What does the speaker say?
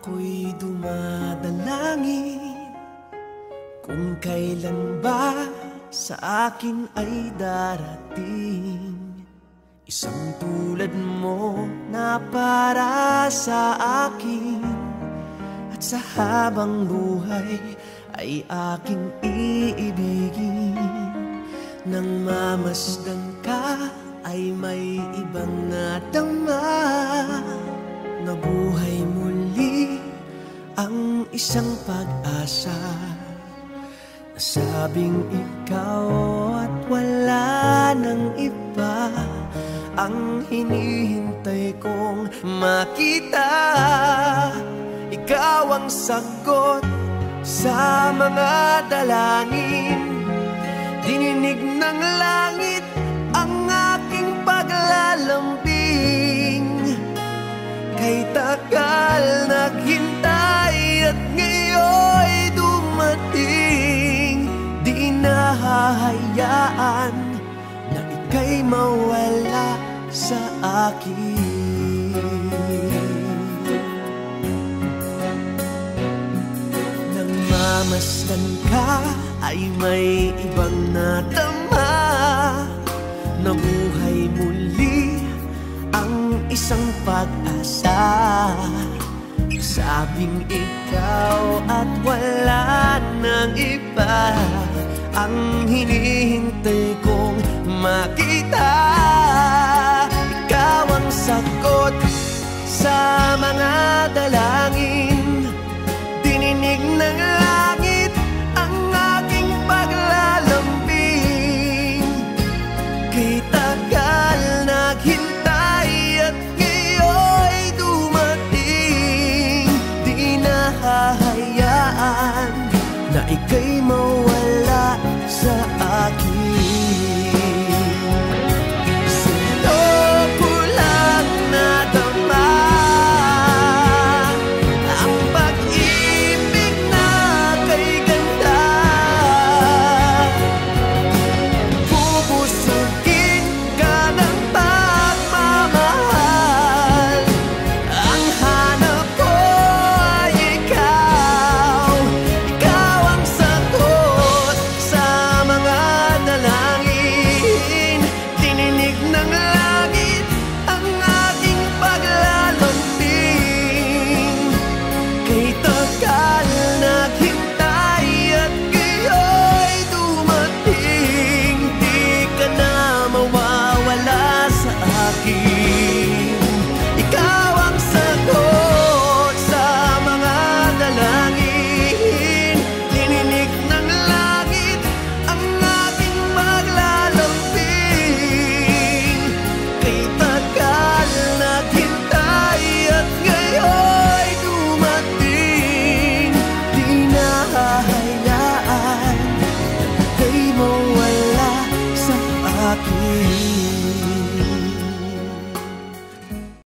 Ako'y dumadalangin kung kailan ba sa akin ay darating isang tulad mo na para sa akin, at sa habang buhay ay aking iibigin. Nang mamasdan ka ay may ibang nadama, nabuhay muli ang isang pag-asa. Nasabing ikaw at wala nang iba ang hinihintay kong makita. Ikaw ang sagot sa mga dalangin, dininig ng langit ang aking paglalambing. Kay tagal naghintay at ngayon'y dumating, di nahahayaan na ika'y mawala sa akin. Nang mamasdan ka ay may ibang nadama, nabuhay muli ang isang pag-asa. Sabing ikaw at wala nang iba ang hinihintay kong makita. Ikaw ang sagot sa mga dalangin, dininig ng langit ang aking paglalambing. Kay tagal naghintay at ngayon'y dumating, di nahahayaan na ika'y mawala sa akin. Di ka na mawawala sa akin.